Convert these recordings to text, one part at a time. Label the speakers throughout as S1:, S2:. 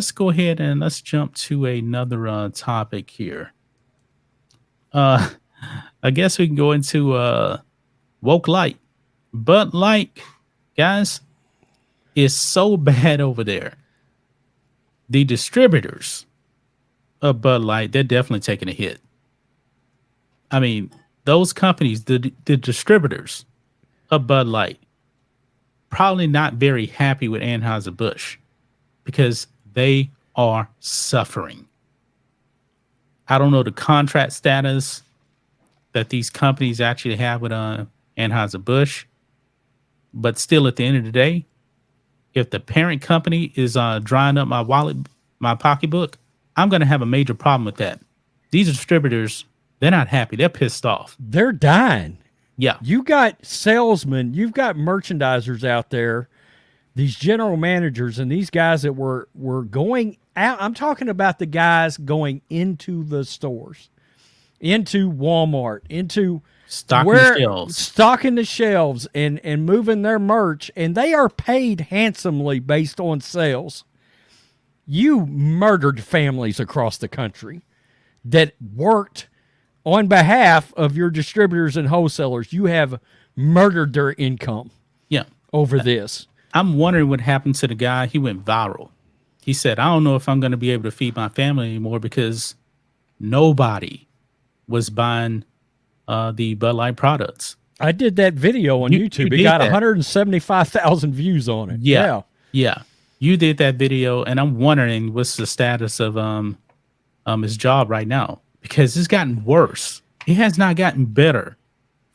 S1: let's go ahead and let's jump to another topic here. Uh, I guess we can go into woke light. Bud Light, guys, is so bad over there. The distributors of Bud Light, they're definitely taking a hit. I mean, those companies, the distributors of Bud Light, probably not very happy with Anheuser-Busch because they are suffering. I don't know the contract status that these companies actually have with Anheuser-Busch, but still at the end of the day, if the parent company is drying up my wallet, my pocketbook, I'm going to have a major problem with that. These distributors, they're not happy. They're pissed off.
S2: They're dying.
S1: Yeah.
S2: You got salesmen, you've got merchandisers out there, these general managers and these guys that were going out. I'm talking about the guys going into the stores, into Walmart, into
S1: stocking
S2: the shelves and moving their merch, and they are paid handsomely based on sales. You murdered families across the country that worked on behalf of your distributors and wholesalers. You have murdered their income over this.
S1: I'm wondering what happened to the guy. He went viral. He said, I don't know if I'm going to be able to feed my family anymore because nobody was buying the Bud Light products.
S2: I did that video on YouTube. It got 175,000 views on it.
S1: Yeah. You did that video, and I'm wondering what's the status of his job right now, because it's gotten worse. It has not gotten better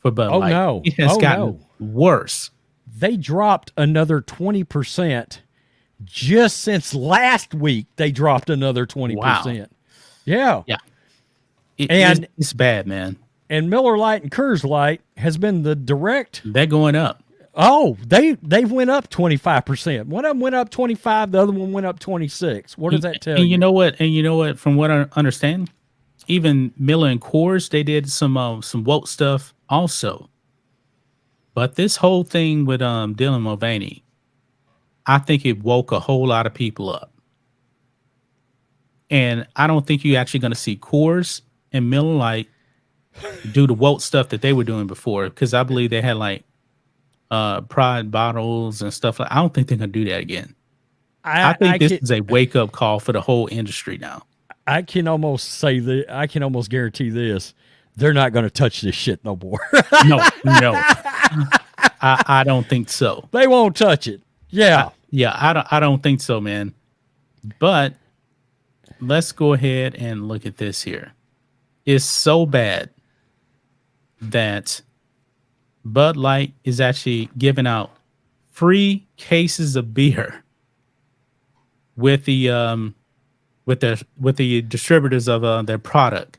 S1: for Bud Light.
S2: No.
S1: It has gotten worse.
S2: They dropped another 20% just since last week. They dropped another 20%.
S1: Wow.
S2: Yeah.
S1: It's bad, man.
S2: And Miller Lite and Coors Light has been the direct.
S1: They're going up.
S2: Oh, they went up 25%. One of them went up 25. The other one went up 26. What does that tell you?
S1: And you know what? From what I understand, even Miller and Coors, they did some woke stuff also. But this whole thing with Dylan Mulvaney, I think it woke a whole lot of people up. And I don't think you're actually going to see Coors and Miller Lite do the woke stuff that they were doing before, because I believe they had like Pride bottles and stuff. I don't think they're going to do that again. I think this is a wake-up call for the whole industry now.
S2: I can almost say that. I can almost guarantee this. They're not going to touch this shit no more.
S1: No. I don't think so.
S2: They won't touch it. Yeah.
S1: I don't think so, man. But let's go ahead and look at this here. It's so bad that Bud Light is actually giving out free cases of beer with the distributors of their product.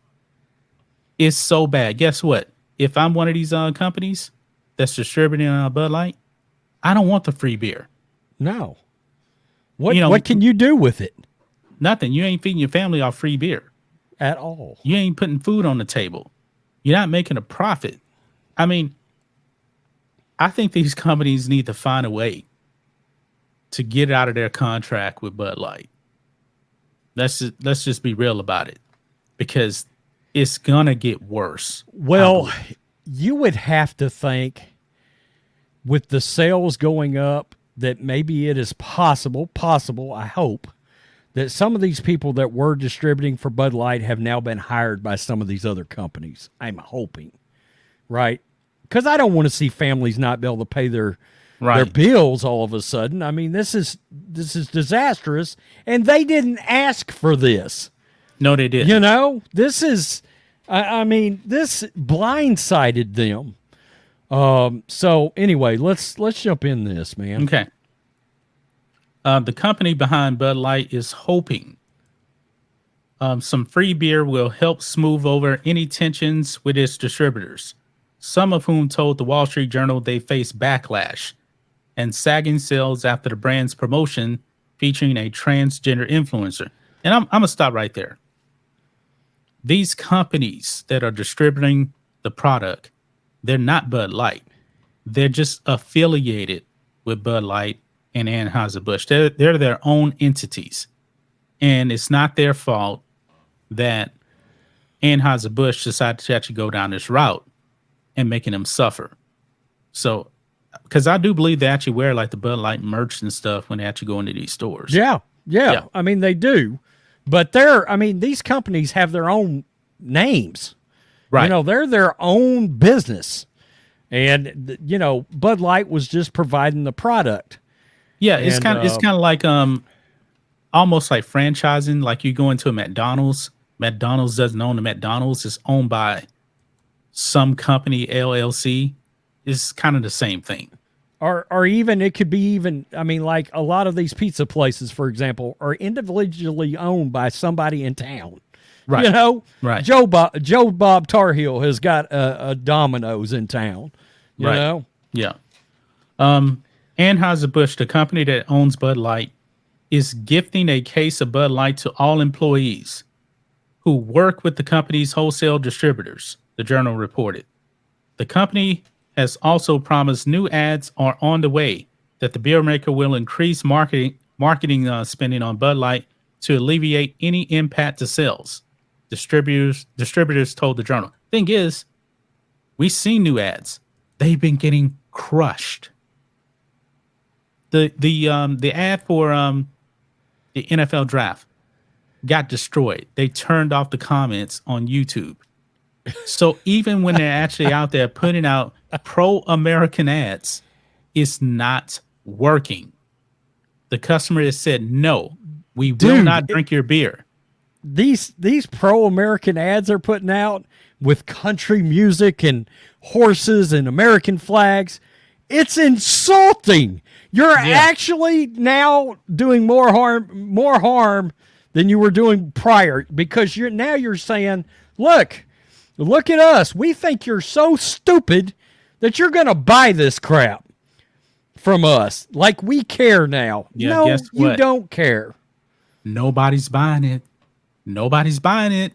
S1: It's so bad. Guess what? If I'm one of these companies that's distributing Bud Light, I don't want the free beer.
S2: No. What can you do with it?
S1: Nothing. You ain't feeding your family off free beer
S2: at all.
S1: You ain't putting food on the table. You're not making a profit. I mean, I think these companies need to find a way to get out of their contract with Bud Light. Let's just be real about it, because it's gonna get worse.
S2: Well, you would have to think with the sales going up that maybe it is possible, I hope, that some of these people that were distributing for Bud Light have now been hired by some of these other companies. I'm hoping, right? Because I don't want to see families not be able to pay their bills all of a sudden. I mean, this is disastrous, and they didn't ask for this.
S1: No, they didn't.
S2: This is, I mean, this blindsided them. So anyway, let's jump in this, man.
S1: Okay. The company behind Bud Light is hoping some free beer will help smooth over any tensions with its distributors, some of whom told the Wall Street Journal they face backlash and sagging sales after the brand's promotion featuring a transgender influencer. And I'm going to stop right there. These companies that are distributing the product, they're not Bud Light. They're just affiliated with Bud Light and Anheuser-Busch. They're their own entities. And it's not their fault that Anheuser-Busch decided to actually go down this route and making them suffer. So, because I do believe they actually wear like the Bud Light merch and stuff when they actually go into these stores.
S2: Yeah. I mean, they do. But these companies have their own names.
S1: Right.
S2: You know, they're their own business. And, you know, Bud Light was just providing the product.
S1: Yeah, it's kind of like almost like franchising. Like you go into a McDonald's. McDonald's doesn't own the McDonald's. It's owned by some company, LLC. It's kind of the same thing.
S2: Or even it could be even, I mean, like a lot of these pizza places, for example, are individually owned by somebody in town.
S1: Right.
S2: You know?
S1: Right.
S2: Joe Bob Tarhill has got a Domino's in town. You know?
S1: Yeah. Anheuser-Busch, the company that owns Bud Light, is gifting a case of Bud Light to all employees who work with the company's wholesale distributors, the Journal reported. The company has also promised new ads are on the way that the beer maker will increase marketing spending on Bud Light to alleviate any impact to sales. Distributors told the Journal. Thing is, we've seen new ads. They've been getting crushed. The ad for the NFL draft got destroyed. They turned off the comments on YouTube. So even when they're actually out there putting out pro-American ads, it's not working. The customer has said, no, we will not drink your beer.
S2: These pro-American ads are putting out with country music and horses and American flags. It's insulting. You're actually now doing more harm than you were doing prior, because you're saying, look at us. We think you're so stupid that you're going to buy this crap from us. Like we care now.
S1: Yeah,
S2: no,
S1: guess what?
S2: You don't care.
S1: Nobody's buying it. Nobody's buying it.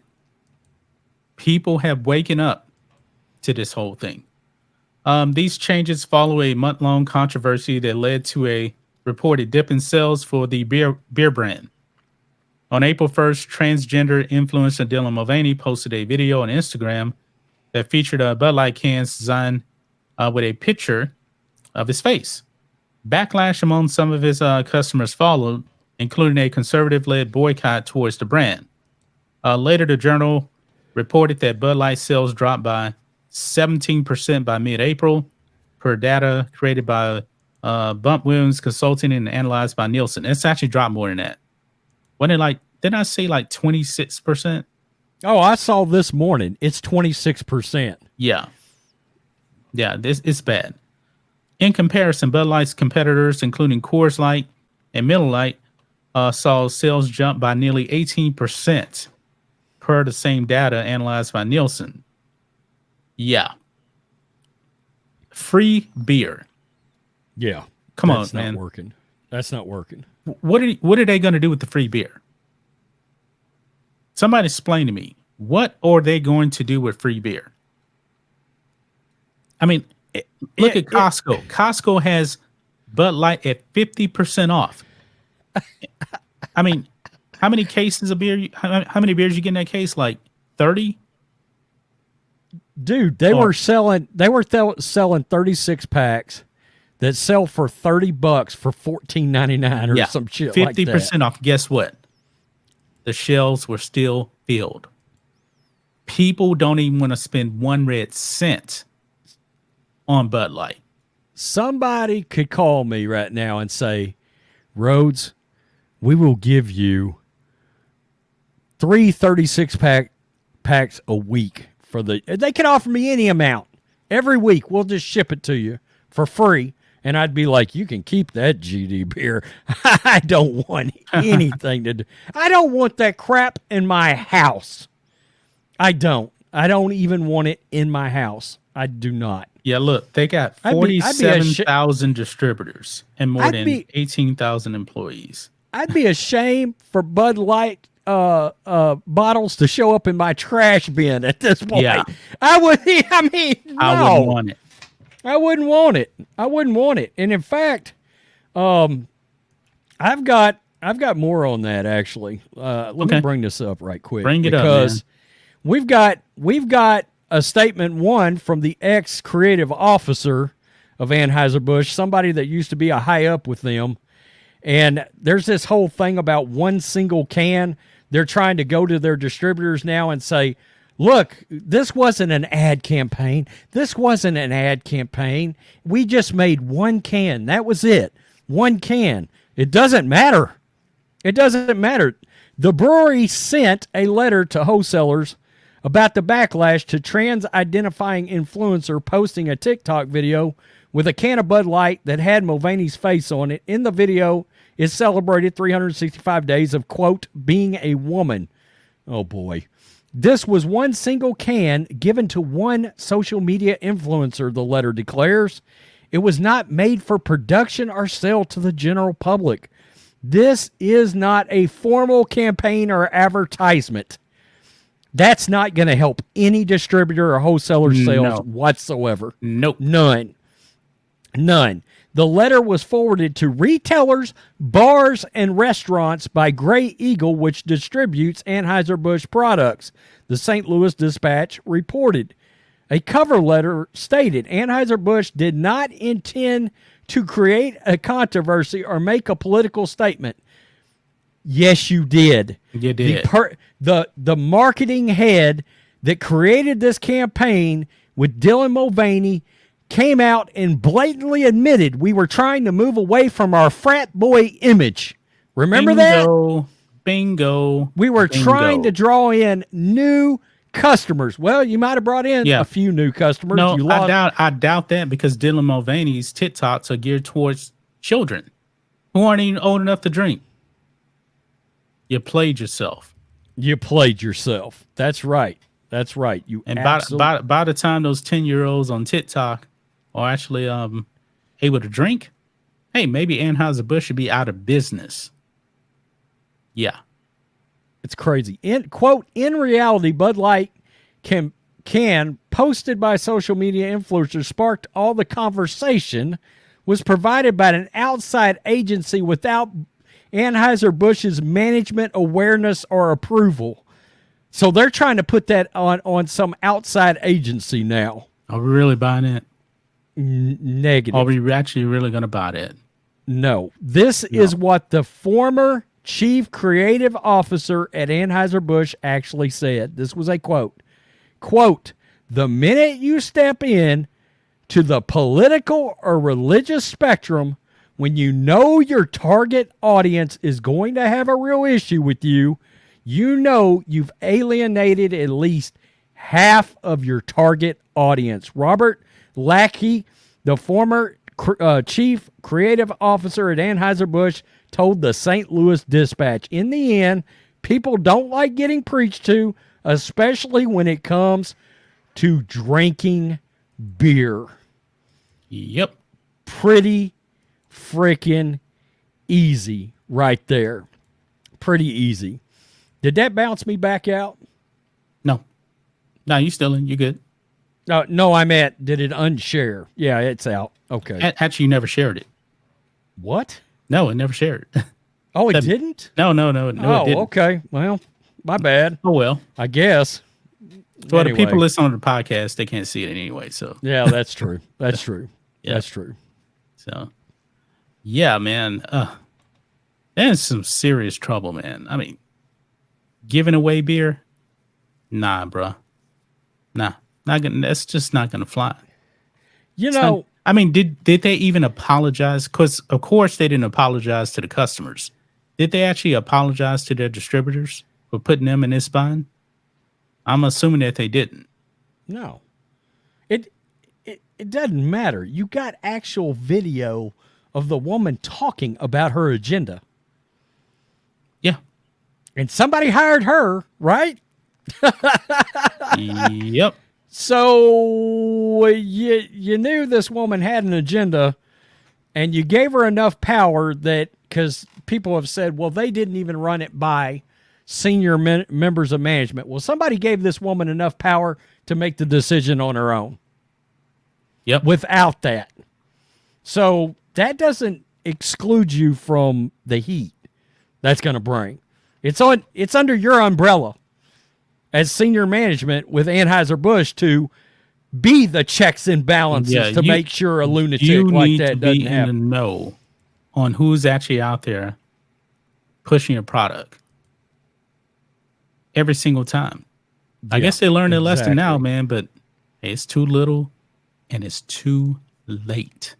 S1: People have waken up to this whole thing. These changes follow a month-long controversy that led to a reported dip in sales for the beer brand. On April 1st, transgender influencer Dylan Mulvaney posted a video on Instagram that featured a Bud Light cans designed with a picture of his face. Backlash among some of his customers followed, including a conservative-led boycott towards the brand. Later, the Journal reported that Bud Light sales dropped by 17% by mid-April, per data created by Bump Williams Consulting and analyzed by Nielsen. It's actually dropped more than that. When it didn't I say 26%?
S2: Oh, I saw this morning. It's 26%.
S1: Yeah. Yeah, it's bad. In comparison, Bud Light's competitors, including Coors Light and Miller Lite, saw sales jump by nearly 18% per the same data analyzed by Nielsen. Yeah. Free beer.
S2: Yeah.
S1: Come on,
S2: man. That's not working.
S1: What are they going to do with the free beer? Somebody explain to me. What are they going to do with free beer? I mean, look at Costco. Costco has Bud Light at 50% off. I mean, how many cases of beer? How many beers you get in that case? Like 30?
S2: Dude, they were selling 36 packs that sell for $30 for $14.99 or some shit like that.
S1: 50% off. Guess what? The shelves were still filled. People don't even want to spend 1 red cent on Bud Light.
S2: Somebody could call me right now and say, Rhodes, we will give you 3 36 packs a week they can offer me any amount every week. We'll just ship it to you for free. And I'd be like, you can keep that GD beer. I don't want anything to do. I don't want that crap in my house. I don't even want it in my house. I do not.
S1: Yeah, look, they got 47,000 distributors and more than 18,000 employees.
S2: I'd be ashamed for Bud Light bottles to show up in my trash bin at this point.
S1: Yeah.
S2: I wouldn't want it. I wouldn't want it. And in fact, I've got I've got more on that actually. Let me bring this up right quick.
S1: Bring it up,
S2: because we've got a statement one from the ex-creative officer of Anheuser-Busch, somebody that used to be a high up with them. And there's this whole thing about one single can. They're trying to go to their distributors now and say, look, this wasn't an ad campaign. This wasn't an ad campaign. We just made one can. That was it. One can. It doesn't matter. It doesn't matter. The brewery sent a letter to wholesalers about the backlash to trans-identifying influencer posting a TikTok video with a can of Bud Light that had Mulvaney's face on it. In the video, it celebrated 365 days of, quote, being a woman. Oh, boy. This was one single can given to one social media influencer, the letter declares. It was not made for production or sale to the general public. This is not a formal campaign or advertisement. That's not going to help any distributor or wholesaler sales whatsoever.
S1: Nope.
S2: None. The letter was forwarded to retailers, bars, and restaurants by Gray Eagle, which distributes Anheuser-Busch products, the St. Louis Dispatch reported. A cover letter stated Anheuser-Busch did not intend to create a controversy or make a political statement. Yes, you did.
S1: You did.
S2: The marketing head that created this campaign with Dylan Mulvaney came out and blatantly admitted we were trying to move away from our frat boy image. Remember that?
S1: Bingo.
S2: We were trying to draw in new customers. Well, you might have brought in a few new customers.
S1: No, I doubt that, because Dylan Mulvaney's TikToks are geared towards children who aren't even old enough to drink. You played yourself.
S2: That's right. You
S1: by the time those 10-year-olds on TikTok are actually able to drink, hey, maybe Anheuser-Busch should be out of business. Yeah.
S2: It's crazy. In reality, Bud Light can posted by social media influencers sparked all the conversation, was provided by an outside agency without Anheuser-Busch's management awareness or approval. So they're trying to put that on some outside agency now.
S1: Are we really buying it?
S2: Negative.
S1: Are we actually really going to buy it?
S2: No. This is what the former chief creative officer at Anheuser-Busch actually said. This was a quote. Quote, the minute you step in to the political or religious spectrum, when you know your target audience is going to have a real issue with you, you know you've alienated at least half of your target audience. Robert Lackey, the former chief creative officer at Anheuser-Busch, told the St. Louis Dispatch, in the end, people don't like getting preached to, especially when it comes to drinking beer.
S1: Yep.
S2: Pretty freaking easy right there. Pretty easy. Did that bounce me back out?
S1: No, you still in. You good.
S2: No, I meant, did it unshare? Yeah, it's out. Okay.
S1: Actually, you never shared it.
S2: What?
S1: No, it never shared.
S2: Oh, it didn't?
S1: No, it didn't.
S2: Okay. Well, my bad.
S1: Oh, well.
S2: I guess.
S1: Well,
S2: Anyway.
S1: the people listening to the podcast, they can't see it anyway, so.
S2: Yeah, that's true. That's true.
S1: Yeah.
S2: That's true.
S1: So, yeah, man. That's some serious trouble, man. I mean, giving away beer? Nah, bro. Nah. That's just not going to fly. Did they even apologize? Because, of course, they didn't apologize to the customers. Did they actually apologize to their distributors for putting them in this bind? I'm assuming that they didn't.
S2: No. It doesn't matter. You got actual video of the woman talking about her agenda.
S1: Yeah.
S2: And somebody hired her, right?
S1: Yep.
S2: So you knew this woman had an agenda, and you gave her enough power that, because people have said, well, they didn't even run it by senior members of management. Well, somebody gave this woman enough power to make the decision on her own.
S1: Yep.
S2: Without that. So that doesn't exclude you from the heat. that's going to bring. It's under your umbrella as senior management with Anheuser-Busch to be the checks and balances to make sure a lunatic like that doesn't
S1: in
S2: happen.
S1: the know on who's actually out there pushing a product every single time. I guess they learned their lesson now, man, but it's too little and it's too late.